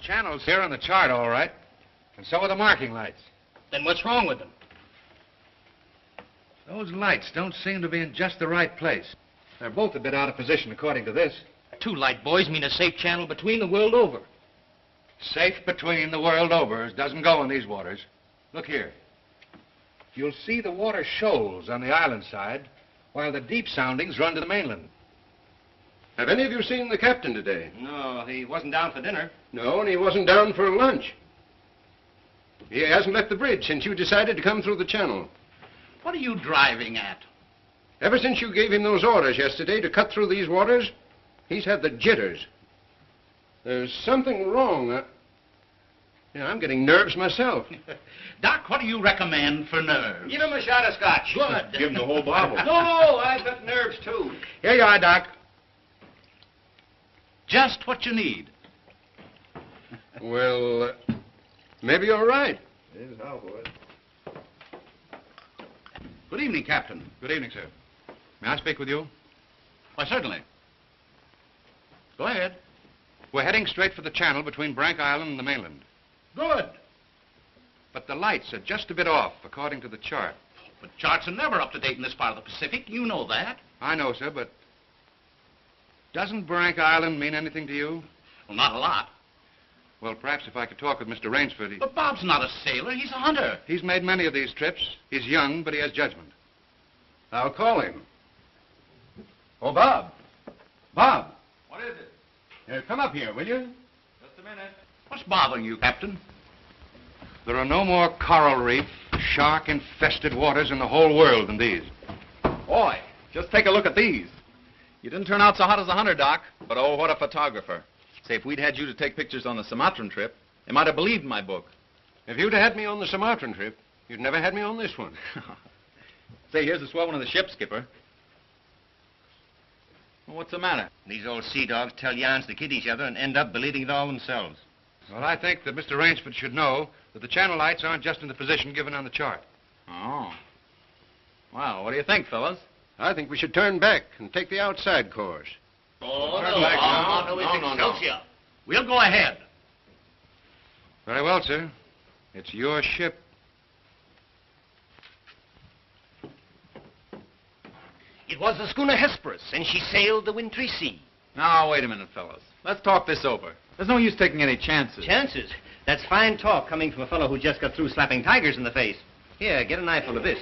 Channel's here on the chart, all right. And so are the marking lights. Then what's wrong with them? Those lights don't seem to be in just the right place. They're both a bit out of position, according to this. 2 light buoys mean a safe channel between the world over. Safe between the world over doesn't go in these waters. Look here. You'll see the water shoals on the island side, while the deep soundings run to the mainland. Have any of you seen the captain today? No, he wasn't down for dinner. No, and he wasn't down for lunch. He hasn't left the bridge since you decided to come through the channel. What are you driving at? Ever since you gave him those orders yesterday to cut through these waters, he's had the jitters. There's something wrong. I'm getting nerves myself. Doc, what do you recommend for nerves? Give him a shot of scotch. Good. Give him the whole bottle. No, I've got nerves, too. Here you are, Doc. Just what you need. Well, maybe you're right. Here's how for it. Good evening, Captain. Good evening, sir. May I speak with you? Why, certainly. Go ahead. We're heading straight for the channel between Brank Island and the mainland. Good. But the lights are just a bit off, according to the chart. But charts are never up to date in this part of the Pacific. You know that. I know, sir, but doesn't Brank Island mean anything to you? Well, not a lot. Well, perhaps if I could talk with Mr. Rainsford. But Bob's not a sailor. He's a hunter. He's made many of these trips. He's young, but he has judgment. I'll call him. Oh, Bob. Bob. What is it? Come up here, will you? Just a minute. What's bothering you, Captain? There are no more coral reef, shark-infested waters in the whole world than these. Boy, just take a look at these. You didn't turn out so hot as a hunter, Doc, but oh, what a photographer. Say, if we'd had you to take pictures on the Sumatran trip, they might have believed my book. If you'd had me on the Sumatran trip, you'd never had me on this one. Say, here's a swell one of the ship, Skipper. Well, what's the matter? These old sea dogs tell yarns to kid each other and end up believing it all themselves. Well, I think that Mr. Rainsford should know that the channel lights aren't just in the position given on the chart. Oh. Well, what do you think, fellas? I think we should turn back and take the outside course. Oh, Turn back now. No. We'll go ahead. Very well, sir. It's your ship. It was the schooner Hesperus, and she sailed the wintry sea. Now, wait a minute, fellas. Let's talk this over. There's no use taking any chances. Chances? That's fine talk coming from a fellow who just got through slapping tigers in the face. Here, get an eyeful of this.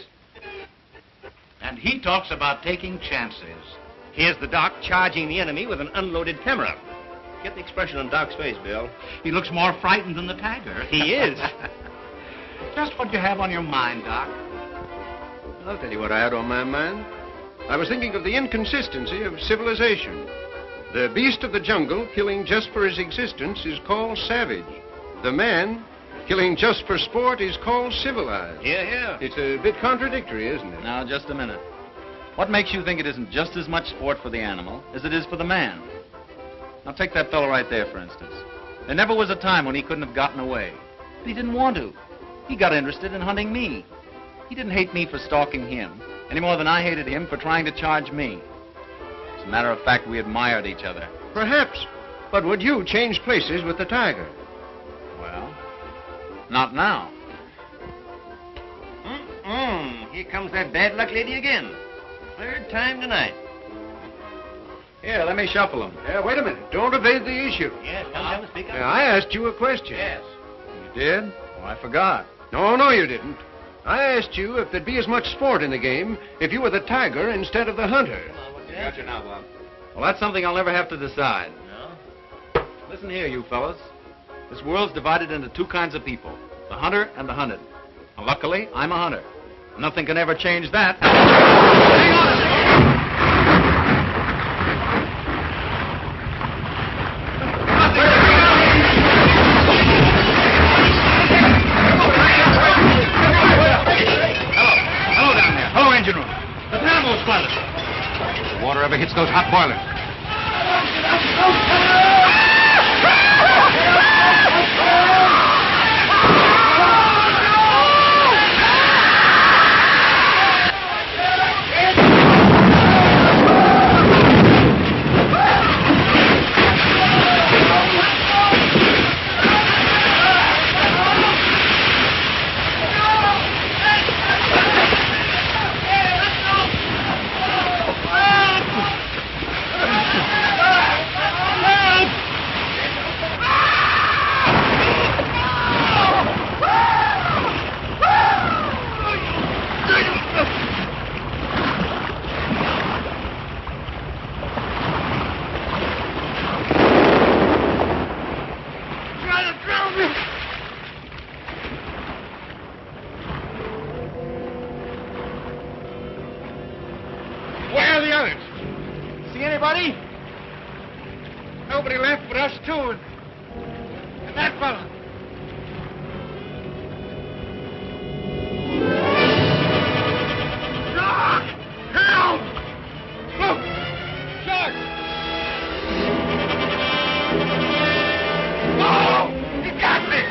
And he talks about taking chances. Here's the Doc charging the enemy with an unloaded camera. Get the expression on Doc's face, Bill. He looks more frightened than the tiger. He is. Just what you have on your mind, Doc. I'll tell you what I had on my mind. I was thinking of the inconsistency of civilization. The beast of the jungle, killing just for his existence, is called savage. The man, killing just for sport, is called civilized. Yeah. It's a bit contradictory, isn't it? Now, just a minute. What makes you think it isn't just as much sport for the animal as it is for the man? Now, take that fellow right there, for instance. There never was a time when he couldn't have gotten away. But he didn't want to. He got interested in hunting me. He didn't hate me for stalking him, any more than I hated him for trying to charge me. As a matter of fact, we admired each other. Perhaps. But would you change places with the tiger? Well, not now. Here comes that bad luck lady again. Third time tonight. Here, let me shuffle him. Wait a minute. Don't evade the issue. Yes, come, speak up. I asked you a question. Yes. You did? Oh, I forgot. No, you didn't. I asked you if there'd be as much sport in the game if you were the tiger instead of the hunter. Got you now, Bob. Well, that's something I'll never have to decide. No? Listen here, you fellas. This world's divided into 2 kinds of people, the hunter and the hunted. Now, luckily, I'm a hunter. Nothing can ever change that. Hang on a second! Hello down there. Hello, engine room. The dynamo squadron. If the water ever hits those hot boilers. anybody? Nobody left but us two and that fellow. Doc! Help! Look! Shark! Oh! He got me!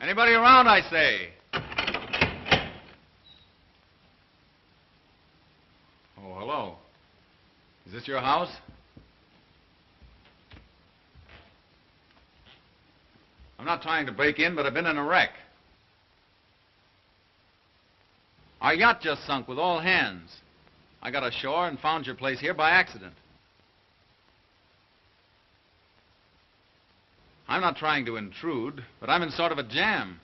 Anybody around, I say? Oh, hello. Is this your house? I'm not trying to break in, but I've been in a wreck. Our yacht just sunk with all hands. I got ashore and found your place here by accident. I'm not trying to intrude, but I'm in sort of a jam.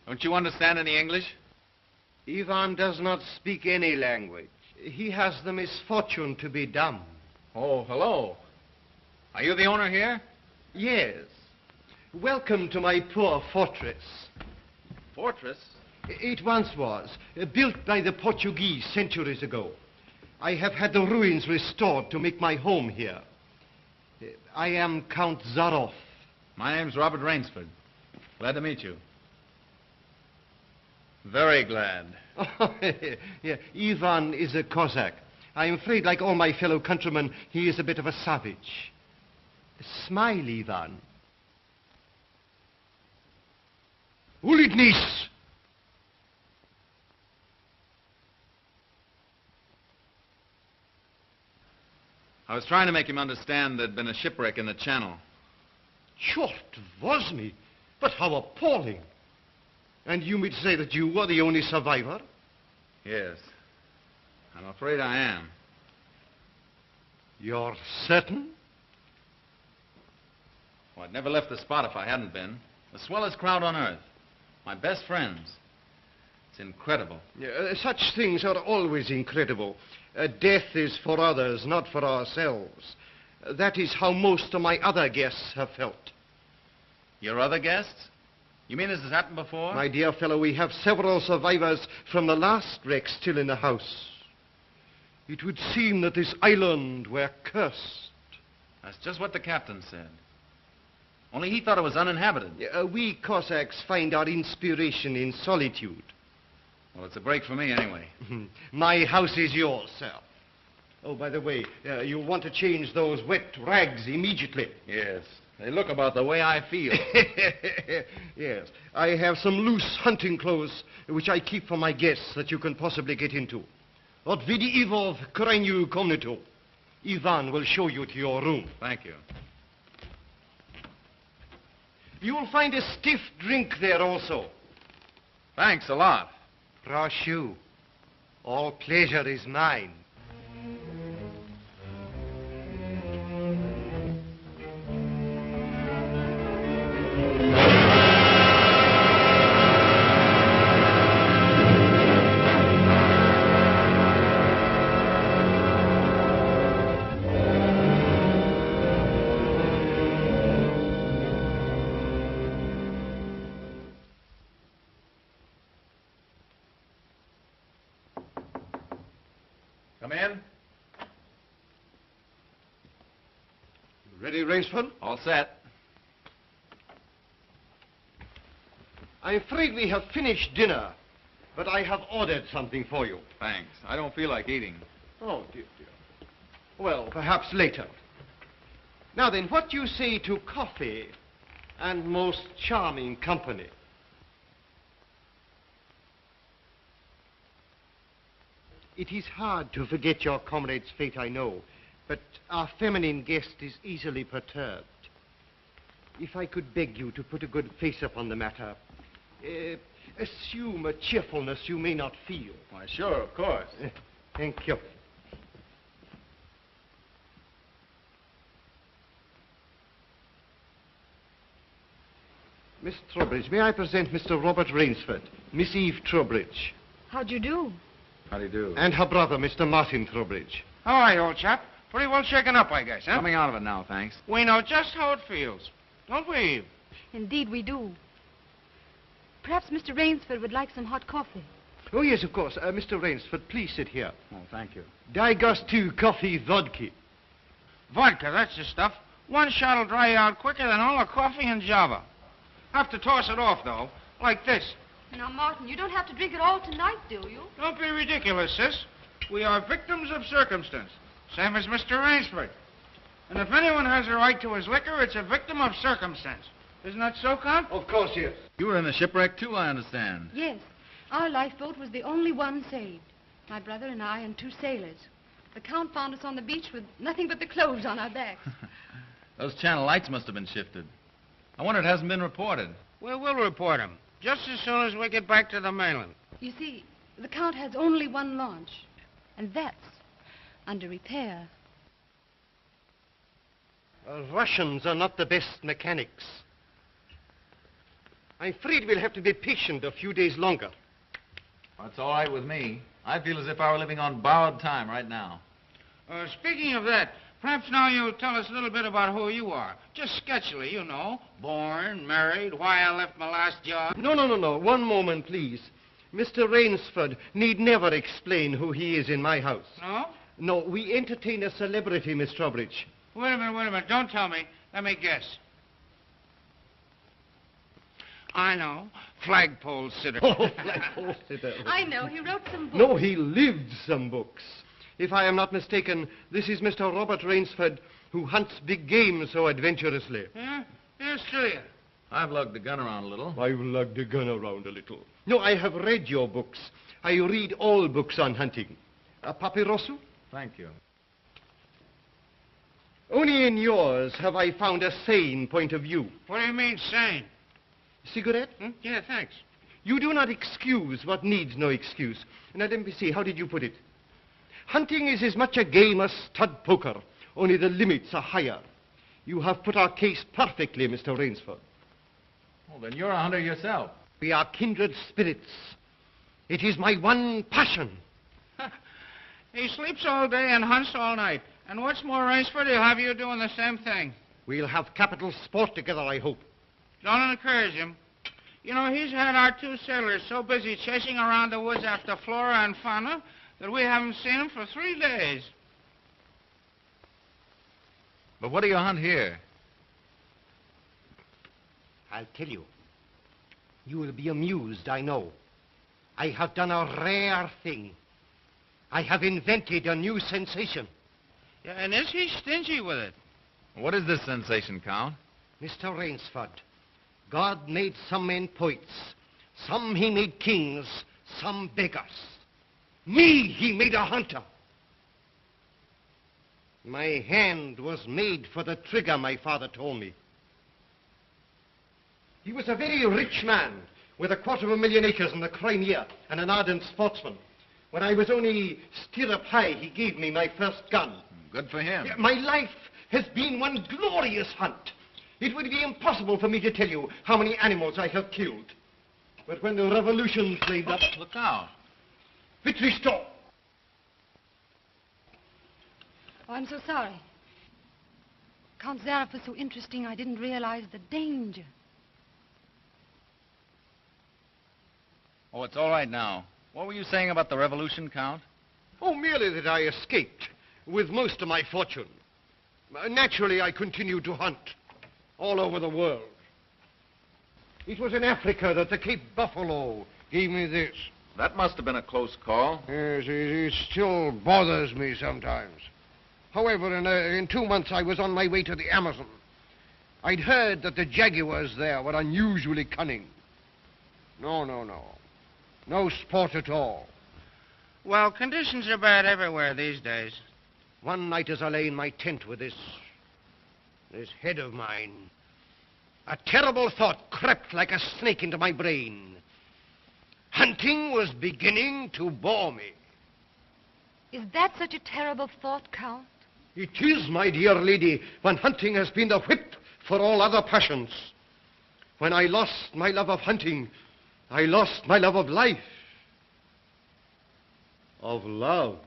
Don't you understand any English? Ivan does not speak any language. He has the misfortune to be dumb. Oh, hello. Are you the owner here? Yes. Welcome to my poor fortress. Fortress? It once was, built by the Portuguese centuries ago. I have had the ruins restored to make my home here. I am Count Zaroff. My name's Robert Rainsford. Glad to meet you. Very glad. Yeah, Ivan is a Cossack. I'm afraid, like all my fellow countrymen, he is a bit of a savage. Smile, Ivan. Ulitnis! I was trying to make him understand there'd been a shipwreck in the channel. Short was me? But how appalling. And you mean to say that you were the only survivor? Yes. I'm afraid I am. You're certain? Well, I'd never left the spot if I hadn't been. The swellest crowd on earth. My best friends. It's incredible. Such things are always incredible. Death is for others, not for ourselves. That is how most of my other guests have felt. Your other guests? You mean this has happened before? My dear fellow, we have several survivors from the last wreck still in the house. It would seem that this island were cursed. That's just what the captain said. Only he thought it was uninhabited. We Cossacks find our inspiration in solitude. Well, it's a break for me anyway. My house is yours, sir. Oh, by the way, you'll want to change those wet rags immediately. Yes. They look about the way I feel. Yes. I have some loose hunting clothes which I keep for my guests that you can possibly get into. Od vidi Ivo v krajnju komnatu. Ivan will show you to your room. Thank you. You'll find a stiff drink there also. Thanks a lot. Proszę. All pleasure is mine. Come in. Ready, Rainsford? All set. I'm afraid we have finished dinner, but I have ordered something for you. Thanks. I don't feel like eating. Oh, dear, dear. Well, perhaps later. Now then, what do you say to coffee and most charming company? It is hard to forget your comrade's fate, I know, but our feminine guest is easily perturbed. If I could beg you to put a good face upon the matter, assume a cheerfulness you may not feel. Why, sure, of course. Thank you. Miss Trowbridge, may I present Mr. Robert Rainsford, Miss Eve Trowbridge, How'd you do? How do you do? and her brother, Mr. Martin Trowbridge. How are you, old chap? Pretty well shaken up, I guess, huh? Coming out of it now, thanks. We know just how it feels. Don't we, Eve? Indeed, we do. Perhaps Mr. Rainsford would like some hot coffee. Oh, yes, of course. Mr. Rainsford, please sit here. Oh, thank you. Daj gostu coffee vodka. Vodka, that's the stuff. One shot'll dry you out quicker than all the coffee in Java. Have to toss it off, though, like this. Now, Martin, you don't have to drink it all tonight, do you? Don't be ridiculous, sis. We are victims of circumstance, same as Mr. Rainsford. And if anyone has a right to his liquor, it's a victim of circumstance. Isn't that so, Count? Of course, yes. You were in the shipwreck, too, I understand. Yes. Our lifeboat was the only one saved. My brother and I and two sailors. The Count found us on the beach with nothing but the clothes on our backs. Those channel lights must have been shifted. I wonder it hasn't been reported. Well, we'll report him, just as soon as we get back to the mainland. You see, the Count has only one launch, and that's under repair. Russians are not the best mechanics. I'm afraid we'll have to be patient a few days longer. That's all right with me. I feel as if I were living on borrowed time right now. Speaking of that, perhaps now you'll tell us a little bit about who you are. Just sketchily, you know. Born, married, why I left my last job. No. One moment, please. Mr. Rainsford need never explain who he is in my house. No? No, we entertain a celebrity, Miss Trowbridge. Wait a minute. Don't tell me. Let me guess. I know. Flagpole sitter. Oh, flagpole sitter. I know. He wrote some books. No, he lived some books. If I am not mistaken, this is Mr. Robert Rainsford, who hunts big game so adventurously. Huh? Here's to you. I've lugged the gun around a little. I've lugged the gun around a little. No, I have read your books. I read all books on hunting. Papirosu? Thank you. Only in yours have I found a sane point of view. What do you mean, sane? Cigarette? Yeah, thanks. You do not excuse what needs no excuse. Now, let me see, how did you put it? Hunting is as much a game as stud poker, only the limits are higher. You have put our case perfectly, Mr. Rainsford. Well, then you're a hunter yourself. We are kindred spirits. It is my one passion. He sleeps all day and hunts all night. And what's more, Rainsford, he'll have you doing the same thing. We'll have capital sport together, I hope. Don't encourage him. You know, he's had our 2 sailors so busy chasing around the woods after flora and fauna that we haven't seen him for 3 days. But what do you hunt here? I'll tell you. You will be amused, I know. I have done a rare thing. I have invented a new sensation. Yeah, and is he stingy with it? What is this sensation, Count? Mr. Rainsford, God made some men poets. Some he made kings, some beggars. Me he made a hunter. My hand was made for the trigger, my father told me. He was a very rich man with 250,000 acres in the Crimea and an ardent sportsman. When I was only stirrup high, he gave me my first gun. Good for him. My life has been one glorious hunt. It would be impossible for me to tell you how many animals I have killed. But when the revolution flamed up... Look out. Victory stop! Oh, I'm so sorry. Count Zaroff was so interesting, I didn't realize the danger. Oh, it's all right now. What were you saying about the revolution, Count? Oh, merely that I escaped with most of my fortune. Naturally, I continued to hunt all over the world. It was in Africa that the Cape Buffalo gave me this. That must have been a close call. Yes, it still bothers me sometimes. However, in 2 months, I was on my way to the Amazon. I'd heard that the jaguars there were unusually cunning. No. No sport at all. Well, conditions are bad everywhere these days. One night as I lay in my tent with this head of mine, a terrible thought crept like a snake into my brain. Hunting was beginning to bore me. Is that such a terrible thought, Count? It is, my dear lady, when hunting has been the whip for all other passions. When I lost my love of hunting, I lost my love of life. Of love.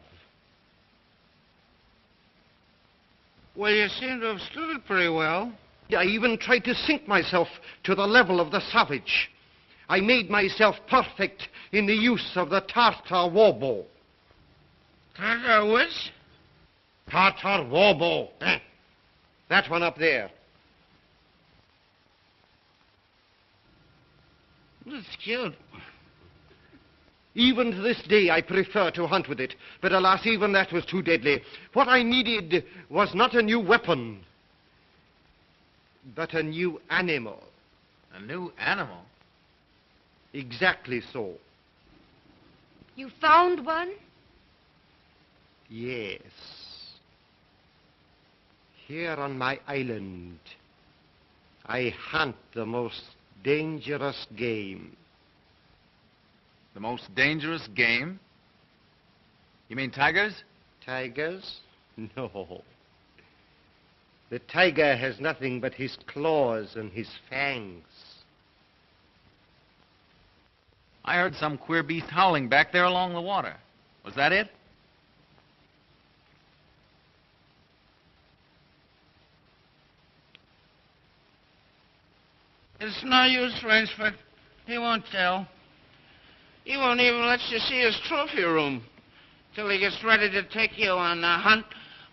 Well, you seem to have stood it pretty well. I even tried to sink myself to the level of the savage. I made myself perfect in the use of the Tartar war bow. Tartar which? Tartar war bow. That one up there. That's cute. Even to this day, I prefer to hunt with it. But alas, even that was too deadly. What I needed was not a new weapon, but a new animal. A new animal? Exactly so. You found one? Yes. Here on my island, I hunt the most dangerous game. The most dangerous game? You mean tigers? Tigers? No. The tiger has nothing but his claws and his fangs. I heard some queer beast howling back there along the water. Was that it? It's no use, Rainsford. He won't tell. He won't even let you see his trophy room till he gets ready to take you on the hunt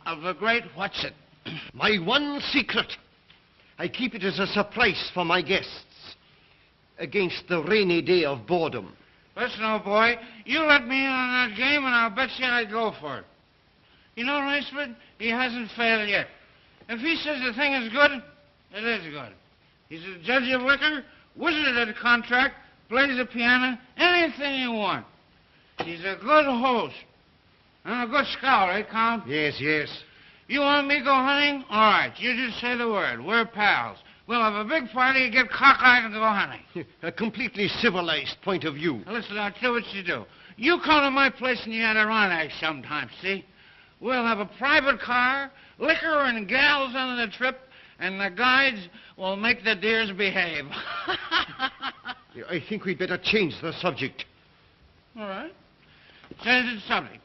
of the great what's-it. My one secret. I keep it as a surprise for my guests against the rainy day of boredom. Listen, old boy, you let me in on that game and I'll bet you I'd go for it. You know, Rainsford, he hasn't failed yet. If he says the thing is good, it is good. He's a judge of liquor, wizard at a contract, plays the piano, anything you want. He's a good host. And a good scholar, eh, Count? Yes. You want me to go hunting? All right, you just say the word. We're pals. We'll have a big party, get cockeyed, and go hunting. A completely civilized point of view. Now, listen, I'll tell you what you do. You come to my place in the Adirondack sometime, see? We'll have a private car, liquor and gals on the trip, and the guides will make the deers behave. I think we'd better change the subject. All right. Change the subject.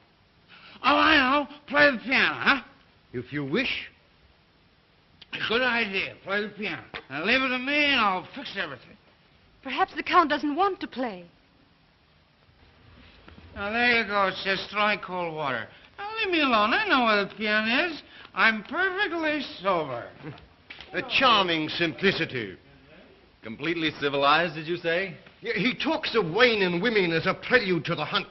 Oh, I know. Play the piano, huh? If you wish. Good idea. Play the piano. Now leave it to me, and I'll fix everything. Perhaps the Count doesn't want to play. Now, there you go. It's just throwing cold water. Now, leave me alone. I know where the piano is. I'm perfectly sober. A charming simplicity. Completely civilized, did you say? He talks of wine and women as a prelude to the hunt.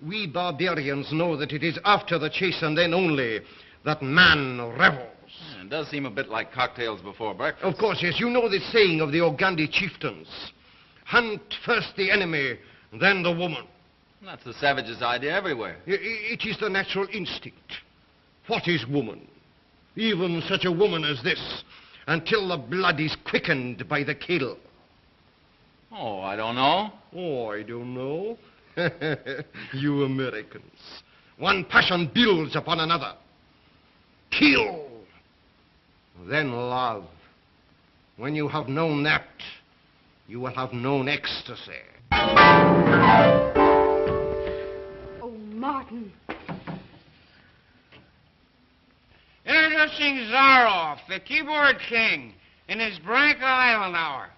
We barbarians know that it is after the chase and then only that man revels. Yeah, it does seem a bit like cocktails before breakfast. Of course, yes. You know the saying of the Ogandi chieftains. Hunt first the enemy, then the woman. That's the savage's idea everywhere. It is the natural instinct. What is woman? Even such a woman as this, until the blood is quickened by the kill. Oh, I don't know. Oh, I don't know. You Americans. One passion builds upon another. Kill. Then love. When you have known that, you will have known ecstasy. Oh, Martin. Introducing Zaroff, the keyboard king, in his Branca Island hour.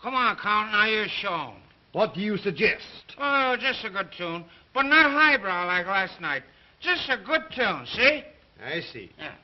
Come on, Count, now you're shown. What do you suggest? Oh, just a good tune, but not highbrow like last night. Just a good tune, see? I see. Yeah.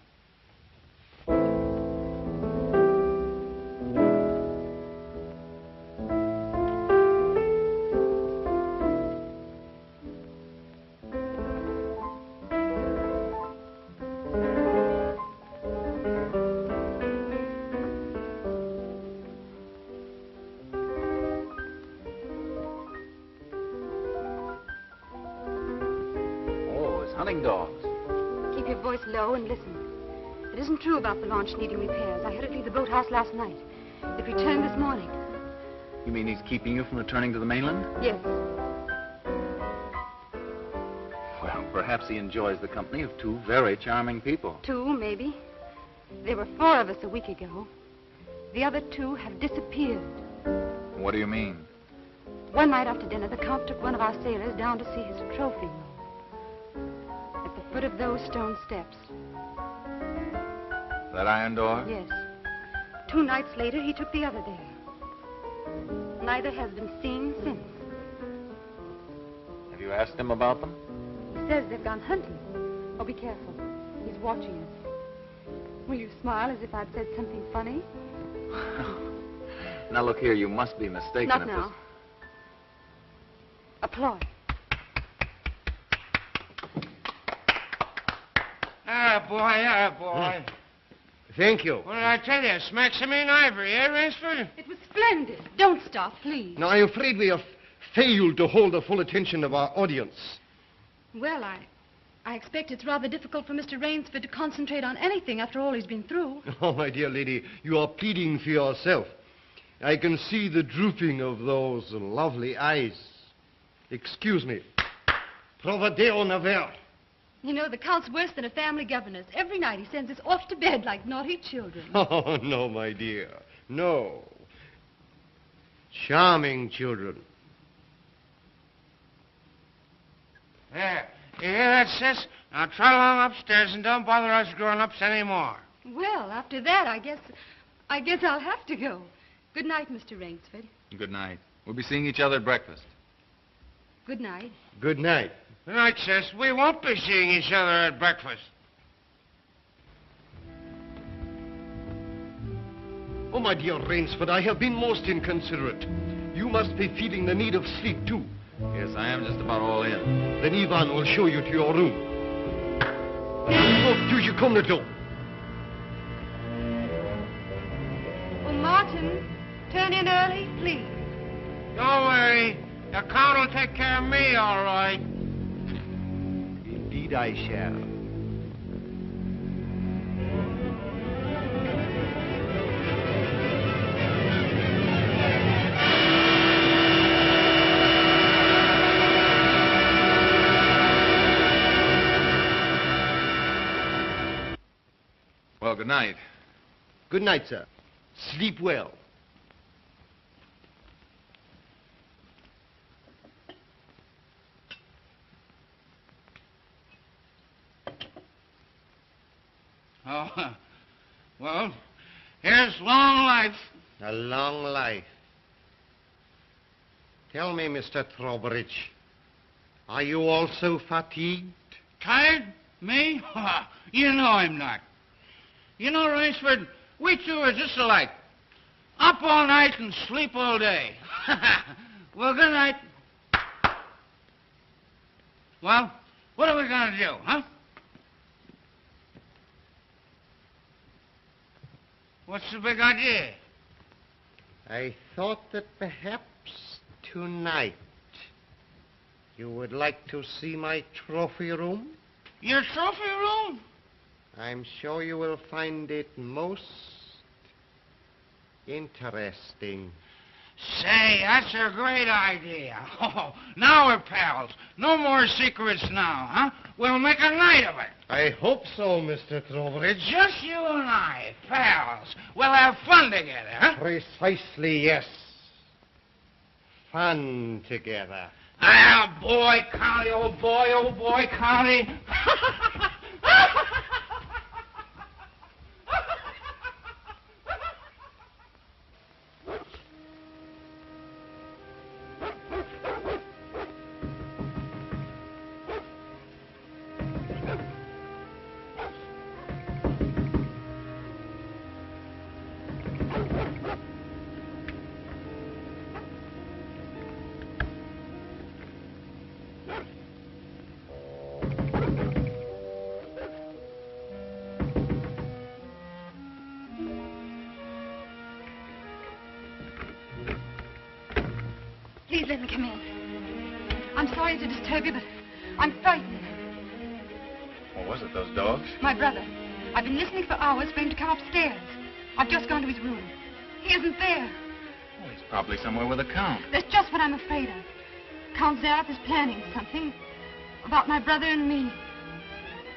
Hunting dogs. Keep your voice low and listen. It isn't true about the launch needing repairs. I heard it leave the boathouse last night. It returned this morning. You mean he's keeping you from returning to the mainland? Yes. Well, perhaps he enjoys the company of two very charming people. Two, maybe. There were 4 of us a week ago. The other 2 have disappeared. What do you mean? One night after dinner, the Count took one of our sailors down to see his trophy room. At the foot of those stone steps. That iron door? Yes. 2 nights later, he took the other there. Neither has been seen since. Have you asked him about them? He says they've gone hunting. Oh, be careful. He's watching us. Will you smile as if I'd said something funny? Now, look here, you must be mistaken. Not if now. this- Applaud. Boy. Thank you. What did I tell you? Smack some in ivory, eh, Rainsford? It was splendid. Don't stop, please. Now, I'm afraid we have failed to hold the full attention of our audience. Well, I expect it's rather difficult for Mr. Rainsford to concentrate on anything after all he's been through. Oh, my dear lady, you are pleading for yourself. I can see the drooping of those lovely eyes. Excuse me. Provadeo naver. You know, the Count's worse than a family governess. Every night he sends us off to bed like naughty children. Oh, no, my dear. No. Charming children. There. You hear that, sis? Now trot along upstairs and don't bother us grown-ups anymore. Well, after that, I guess I'll have to go. Good night, Mr. Rainsford. Good night. We'll be seeing each other at breakfast. Good night. Good night. Good night, sis. We won't be seeing each other at breakfast. Oh, my dear Rainsford, I have been most inconsiderate. You must be feeling the need of sleep, too. Yes, I am just about all in. Then Ivan will show you to your room. Oh, you come the door. Oh, Martin, turn in early, please. Don't worry. The Count will take care of me, all right. Indeed I shall. Well, good night. Good night, sir. Sleep well. Oh, well, here's long life. A long life. Tell me, Mr. Trowbridge, are you also fatigued? Tired? Me? You know I'm not. You know, Rainsford, we two are just alike. Up all night and sleep all day. Well, good night. Well, what are we going to do, huh? What's the big idea? I thought that perhaps tonight you would like to see my trophy room. Your trophy room? I'm sure you will find it most interesting. Say, that's a great idea. Oh, now we're pals. No more secrets now, huh? We'll make a night of it. I hope so, Mr. Trowbridge. Just you and I, pals. We'll have fun together, huh? Precisely, yes. Fun together. Ah, boy, Connie, oh, boy, Connie. Please let me come in. I'm sorry to disturb you, but I'm frightened. What was it, those dogs? My brother. I've been listening for hours for him to come upstairs. I've just gone to his room. He isn't there. Well, he's probably somewhere with the Count. That's just what I'm afraid of. Count Zaroff is planning something about my brother and me.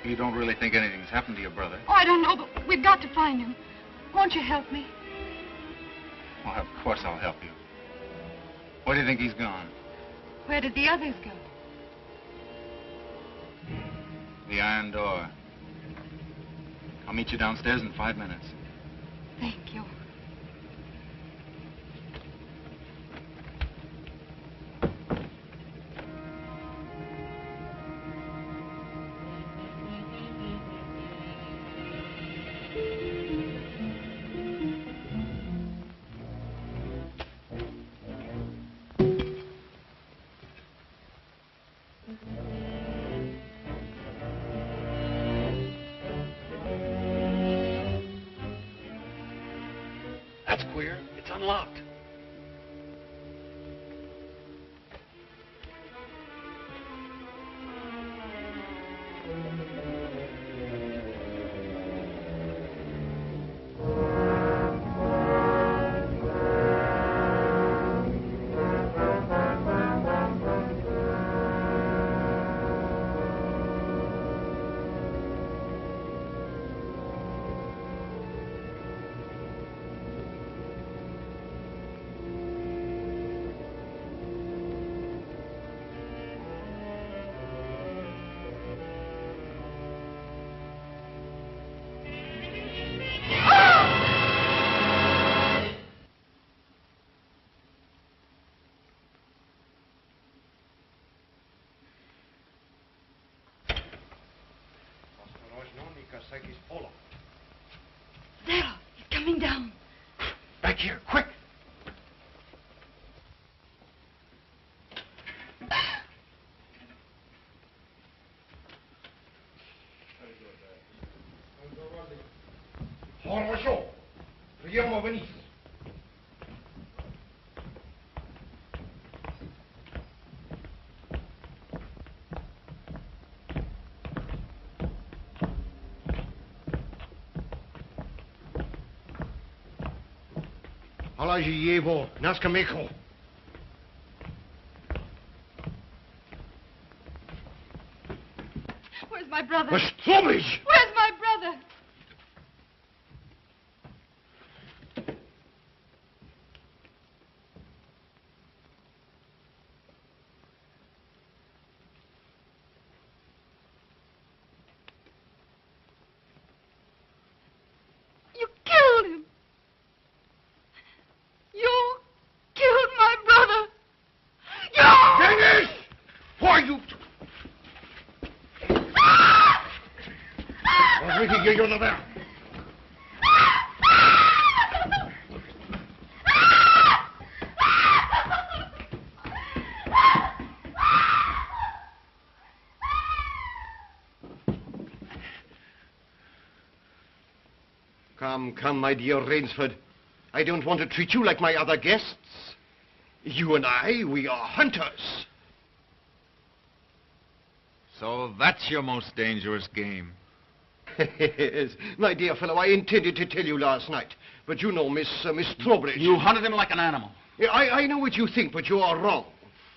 You don't really think anything's happened to your brother? Oh, I don't know, but we've got to find him. Won't you help me? Well, of course I'll help you. Where do you think he's gone? Where did the others go? The iron door. I'll meet you downstairs in 5 minutes. Thank you. That's queer. It's unlocked. Zaroff, he's coming down. Back here, quick. Хорошо. Прямо вниз. Положи его на скамейку. Where's my brother? Trowbridge! Where's my brother? What's waiting you over there? Come, my dear Rainsford. I don't want to treat you like my other guests. You and I, we are hunters. So that's your most dangerous game. Yes, my dear fellow, I intended to tell you last night, but you know Miss Trowbridge. You hunted him like an animal. Yeah, I know what you think, but you are wrong.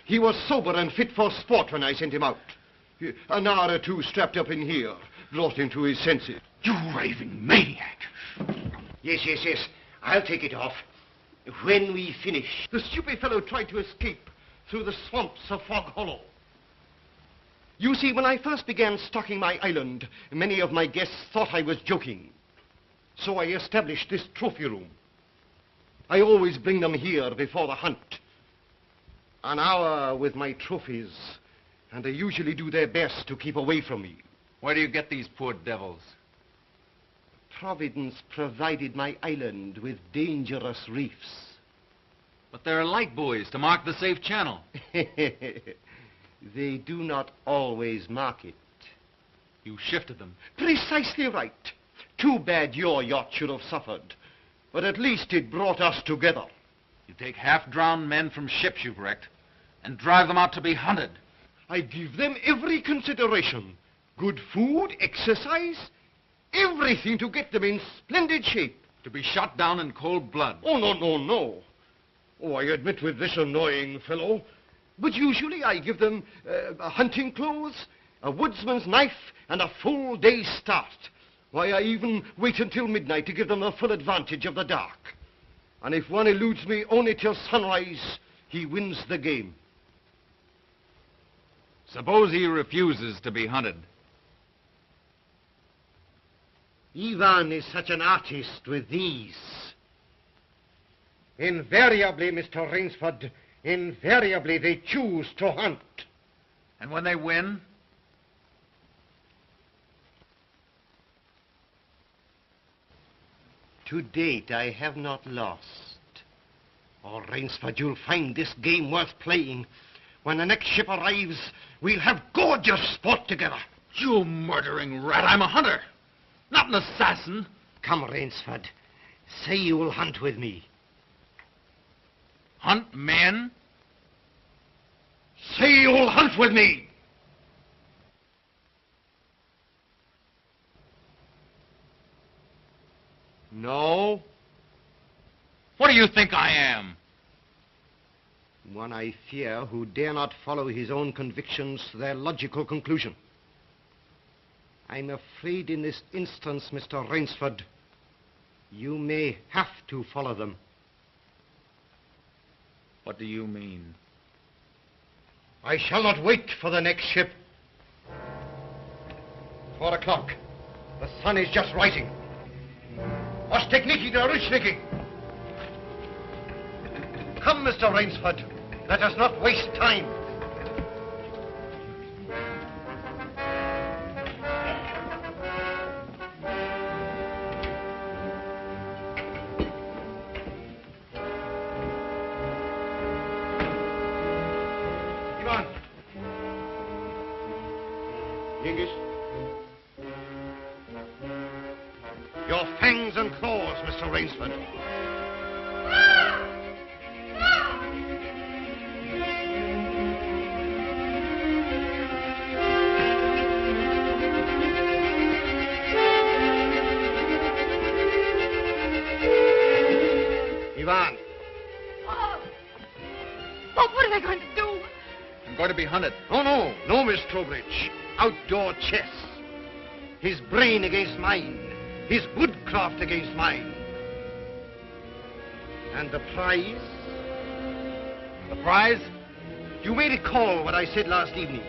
He was sober and fit for sport when I sent him out. An hour or two strapped up in here brought him to his senses. You raving maniac. Yes. I'll take it off. When we finish. The stupid fellow tried to escape through the swamps of Fog Hollow. You see, when I first began stocking my island, many of my guests thought I was joking. So I established this trophy room. I always bring them here before the hunt. An hour with my trophies, and they usually do their best to keep away from me. Where do you get these poor devils? Providence provided my island with dangerous reefs. But there are light buoys to mark the safe channel. They do not always mark it. You shifted them. Precisely right. Too bad your yacht should have suffered. But at least it brought us together. You take half-drowned men from ships you've wrecked and drive them out to be hunted. I give them every consideration. Good food, exercise, everything to get them in splendid shape. To be shot down in cold blood. Oh, no. Oh, I admit with this annoying fellow. But usually I give them hunting clothes, a woodsman's knife, and a full day's start. Why, I even wait until midnight to give them the full advantage of the dark. And if one eludes me only till sunrise, he wins the game. Suppose he refuses to be hunted. Ivan is such an artist with these. Invariably, Mr. Rainsford, invariably they choose to hunt. And when they win? To date, I have not lost. Oh, Rainsford, you'll find this game worth playing. When the next ship arrives, we'll have gorgeous sport together. You murdering rat, I'm a hunter, not an assassin. Come, Rainsford, say you will hunt with me. Hunt men? Say you'll hunt with me! No? What do you think I am? One, I fear, who dare not follow his own convictions to their logical conclusion. I'm afraid in this instance, Mr. Rainsford, you may have to follow them. What do you mean? I shall not wait for the next ship. 4 o'clock. The sun is just rising. Ostekniki to Richniki. Come, Mr. Rainsford. Let us not waste time. Ivan. Yengiz. Your fangs and claws, Mr. Rainsford. Ivan. Bob, what are they going to do? I'm going to be hunted. No, Miss Trowbridge. Outdoor chess. His brain against mine. His woodcraft against mine. And the prize? The prize? You may recall what I said last evening.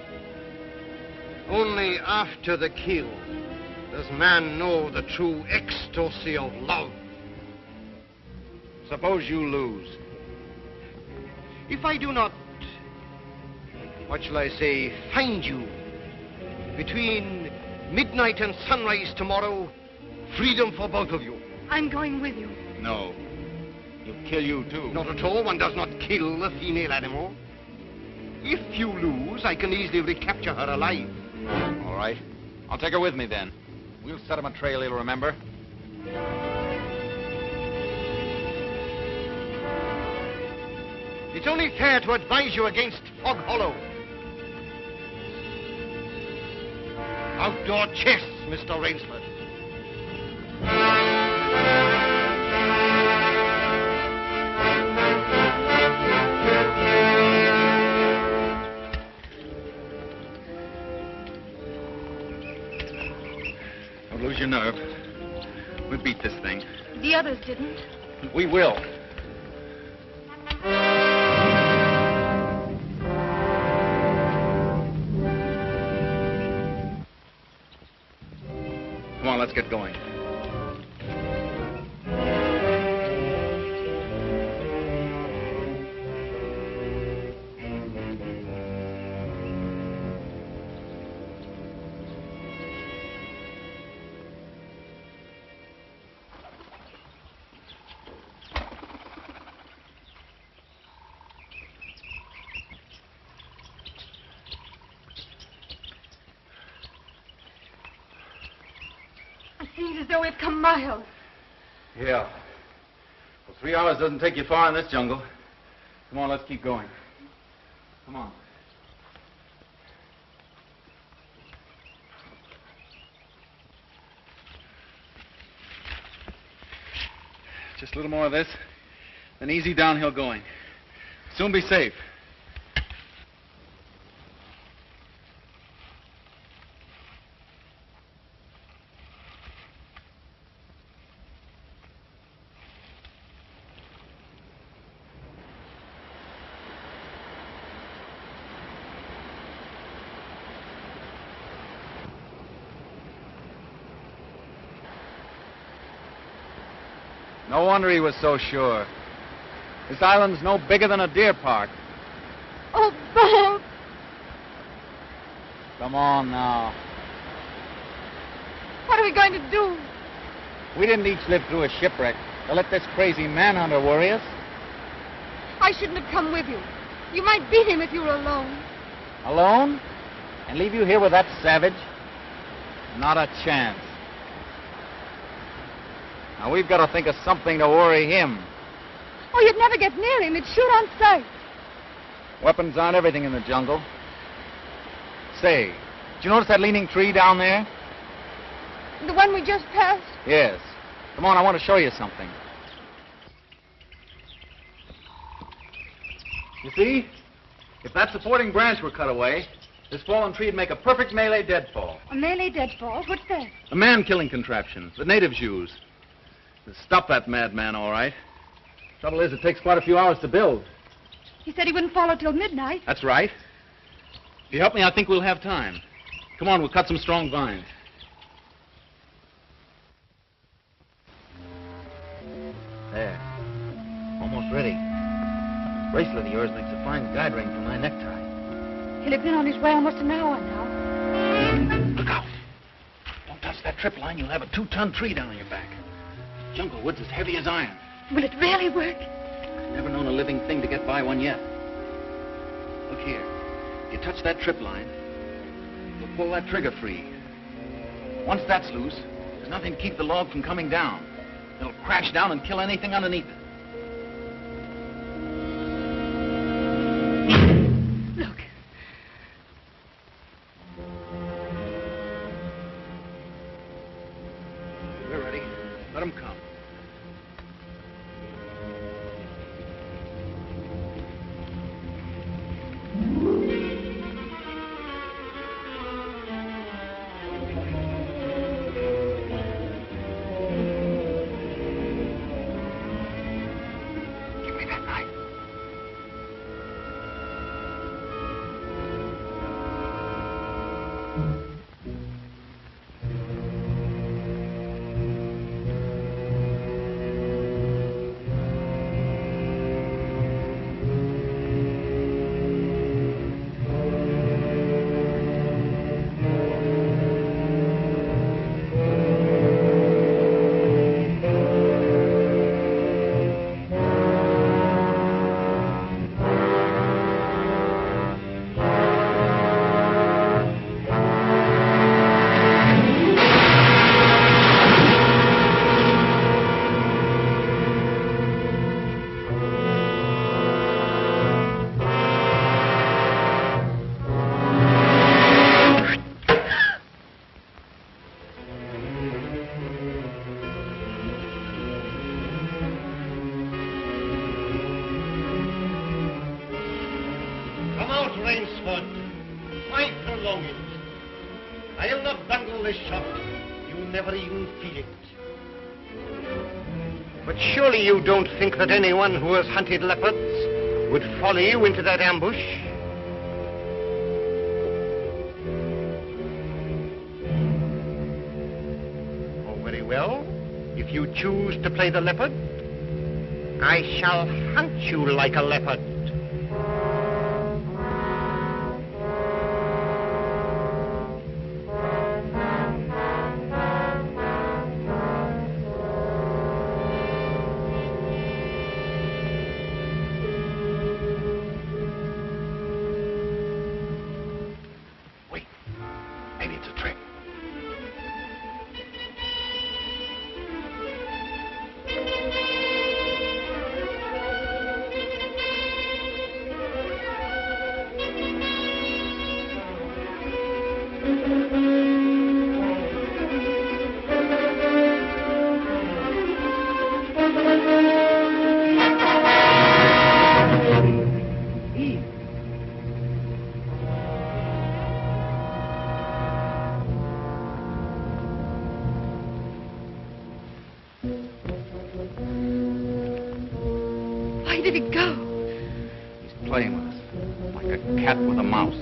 Only after the kill does man know the true ecstasy of love. Suppose you lose. If I do not, what shall I say, find you between Midnight and sunrise tomorrow, freedom for both of you. I'm going with you. No. He'll kill you, too. Not at all. One does not kill a female animal. If you lose, I can easily recapture her alive. All right. I'll take her with me, then. We'll set him a trail he'll remember. It's only fair to advise you against Fog Hollow. Outdoor chess, Mr. Rainsford. Don't lose your nerve. We'll beat this thing. The others didn't. We will. Come on, let's get going. It seems as though we've come miles. Yeah. Well, 3 hours doesn't take you far in this jungle. Come on, let's keep going. Come on. Just a little more of this, then easy downhill going. Soon be safe. No wonder he was so sure. This island's no bigger than a deer park. Oh, Bob! Come on now. What are we going to do? We didn't each live through a shipwreck to let this crazy manhunter worry us. I shouldn't have come with you. You might beat him if you were alone. Alone? And leave you here with that savage? Not a chance. Now, we've got to think of something to worry him. Oh, you'd never get near him. He'd shoot on sight. Weapons aren't everything in the jungle. Say, did you notice that leaning tree down there? The one we just passed? Yes. Come on, I want to show you something. You see? If that supporting branch were cut away, this fallen tree would make a perfect melee deadfall. A melee deadfall? What's that? A man-killing contraption the natives use. To stop that madman, all right. Trouble is, it takes quite a few hours to build. He said he wouldn't follow till midnight. That's right. If you help me, I think we'll have time. Come on, we'll cut some strong vines. There. Almost ready. This bracelet of yours makes a fine guide ring for my necktie. He'll have been on his way almost an hour now. Look out. Don't touch that trip line. You'll have a 2-ton tree down on your back. Jungle wood's as heavy as iron. Will it really work? Never known a living thing to get by one yet. Look here. If you touch that trip line, you'll pull that trigger free. Once that's loose, there's nothing to keep the log from coming down. It'll crash down and kill anything underneath it. Look. We're ready. Let them come. Give me that knife. the shock. You never even feel it. But surely you don't think that anyone who has hunted leopards would follow you into that ambush? Oh, very well. If you choose to play the leopard, I shall hunt you like a leopard. Where did he go? He's playing with us, like a cat with a mouse.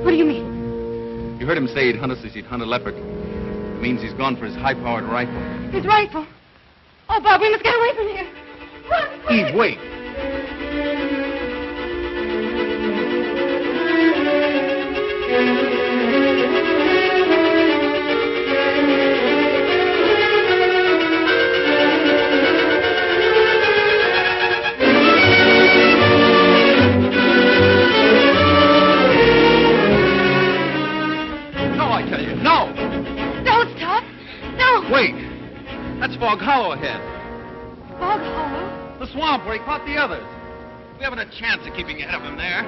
What do you mean? You heard him say he'd hunt us as he'd hunt a leopard. It means he's gone for his high-powered rifle. His rifle? Oh, Bob, we must get away from here. Run, quick! Eve, wait. Fog Hollow ahead. Fog Hollow? The swamp where he caught the others. We haven't a chance of keeping ahead of him there.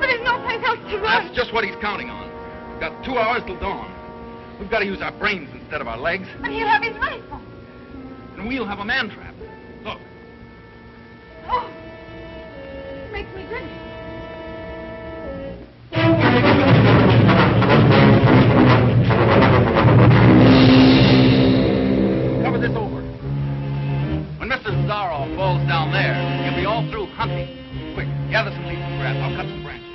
But there's no place else to run. That's just what he's counting on. We've got 2 hours till dawn. We've got to use our brains instead of our legs. But he'll have his rifle. And we'll have a man trap. Look. Oh, makes me grin. Cover this over. When Mr. Zaroff falls down there, he'll be all through hunting. Quick, gather some leaves and grass. I'll cut some branches.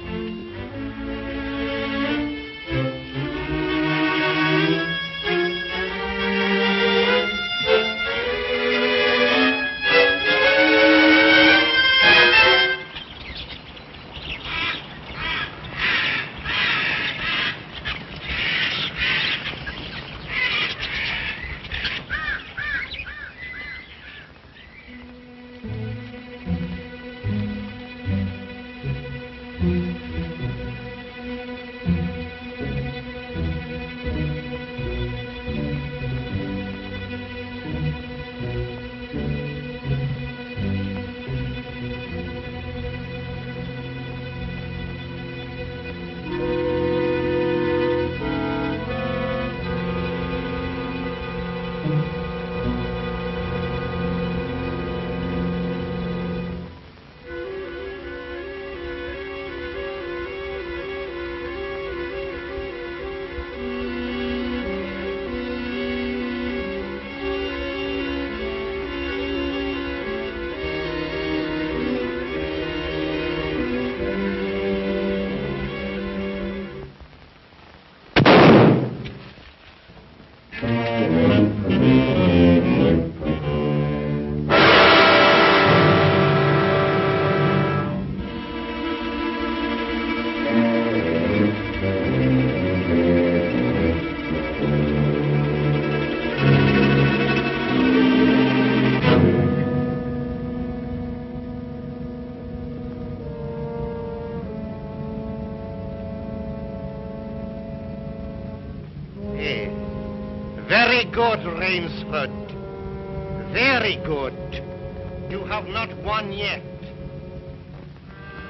Very good, Rainsford. Very good. You have not won yet.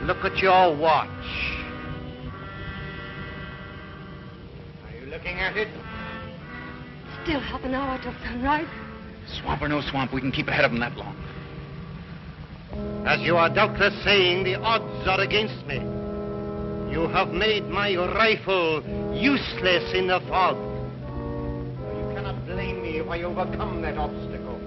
Look at your watch. Are you looking at it? Still half an hour till sunrise. Swamp or no swamp, we can keep ahead of them that long. As you are doubtless saying, the odds are against me. You have made my rifle useless in the fog. if I overcome that obstacle.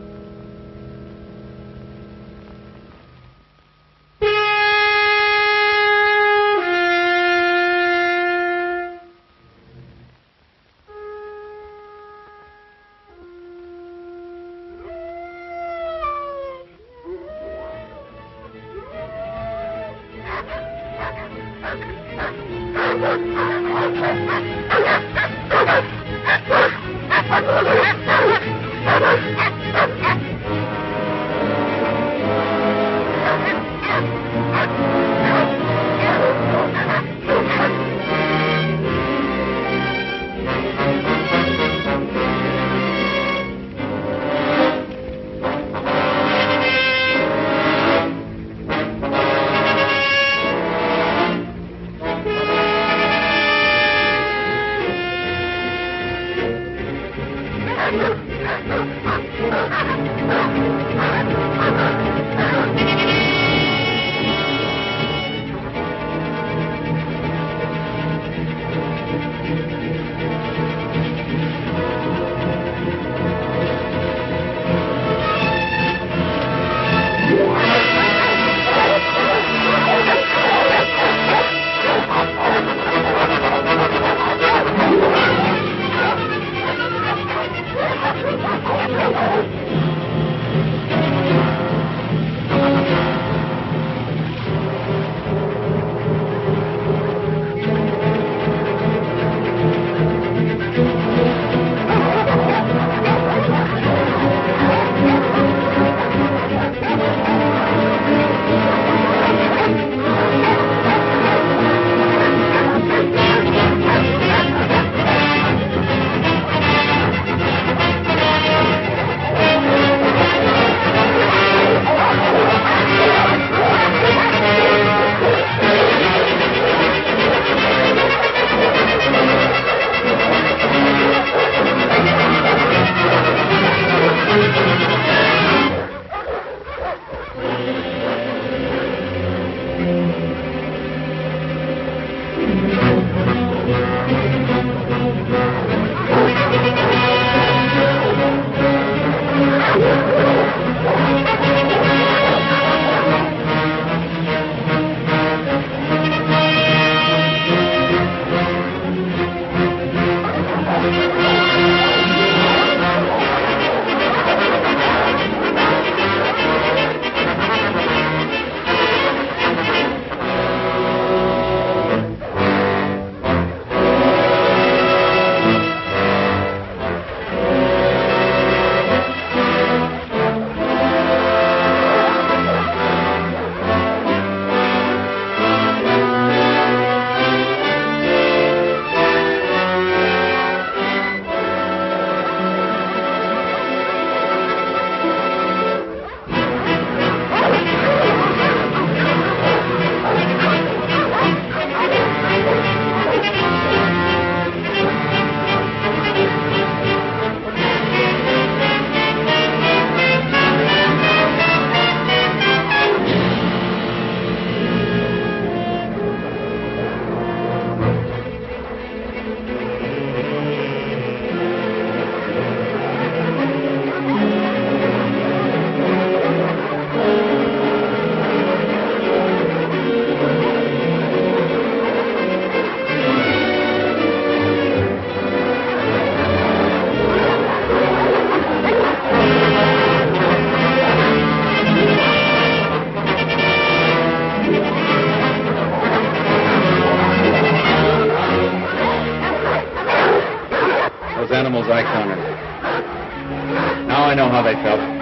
animals I counted. Now I know how they felt.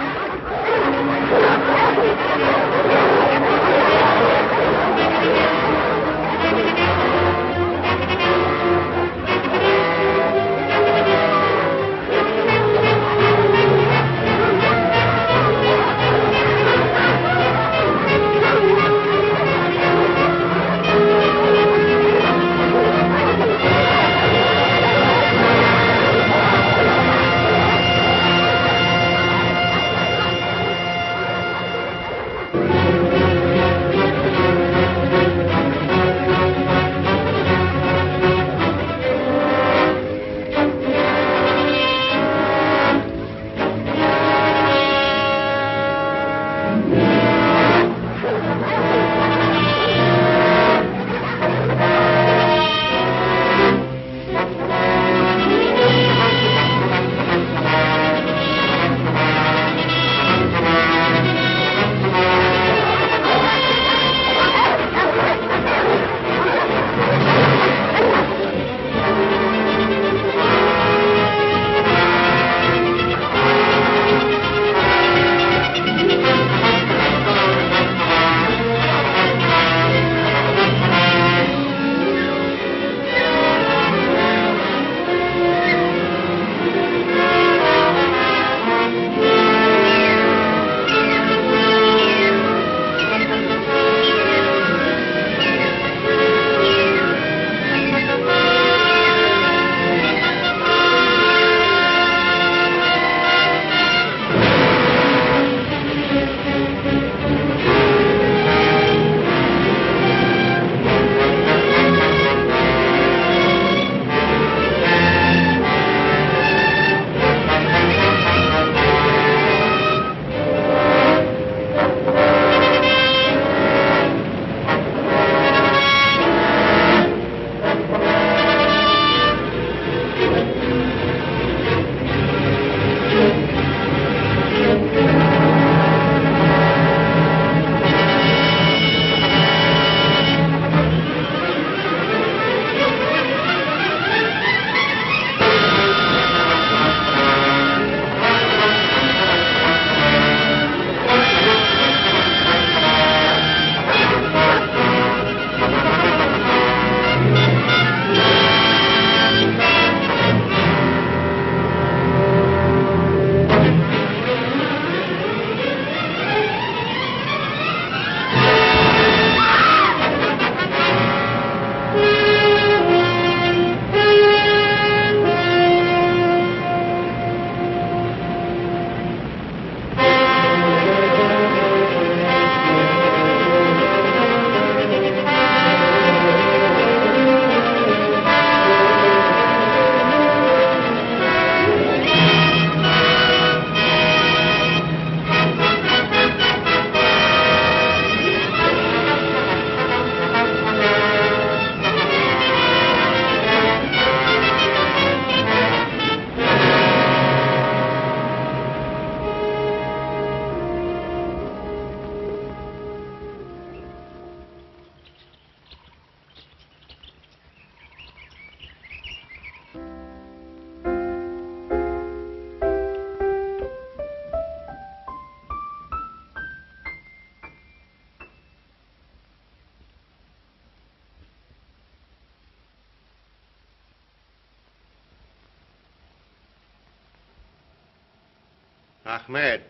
Ahmed,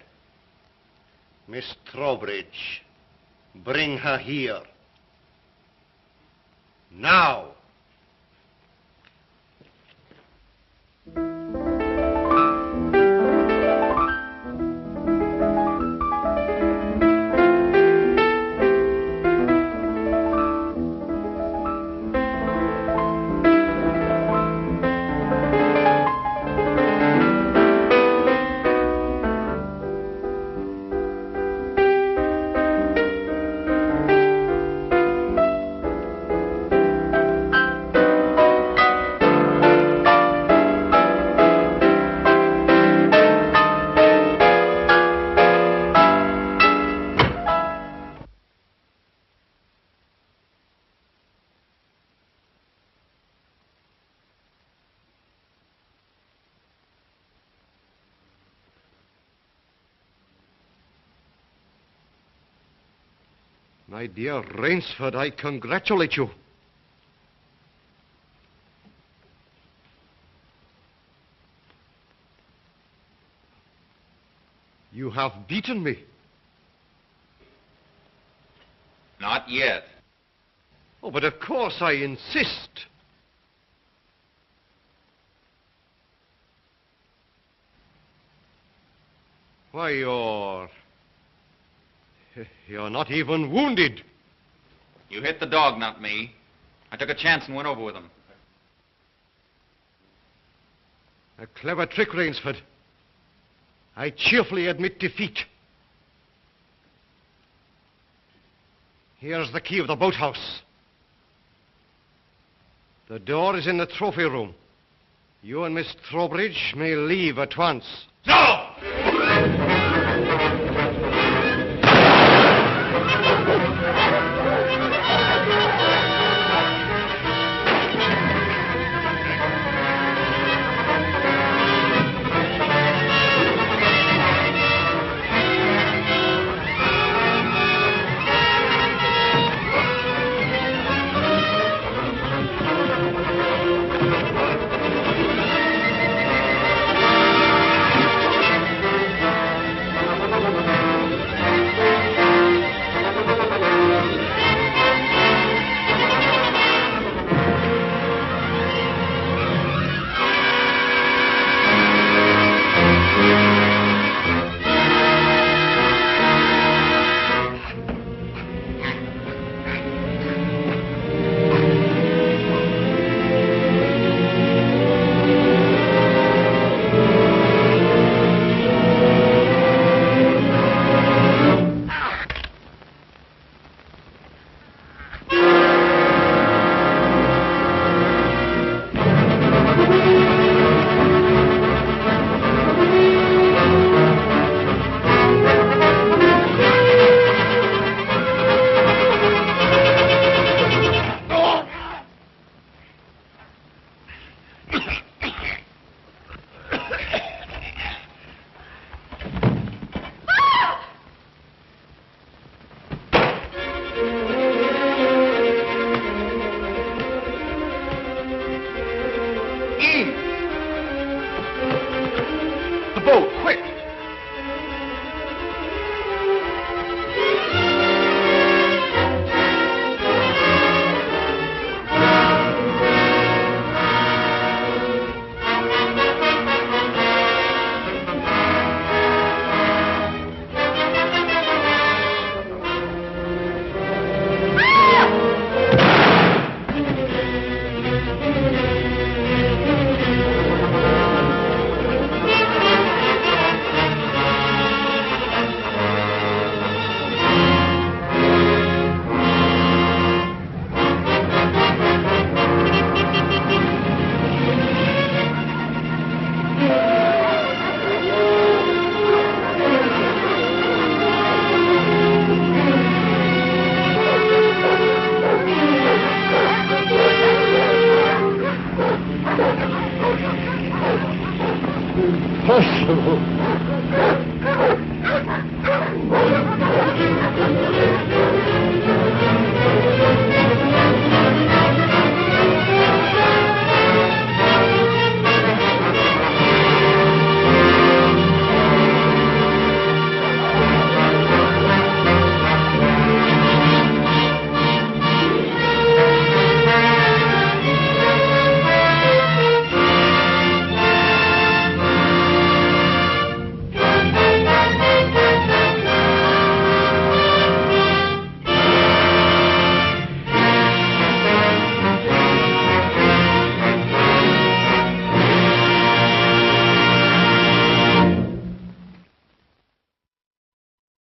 Miss Trowbridge, bring her here. Now. My dear Rainsford, I congratulate you. You have beaten me. Not yet. Oh, but of course I insist. Why, you're not even wounded. You hit the dog, not me. I took a chance and went over with him. A clever trick, Rainsford. I cheerfully admit defeat. Here's the key of the boathouse. The door is in the trophy room. You and Miss Trowbridge may leave at once. No! Impossible.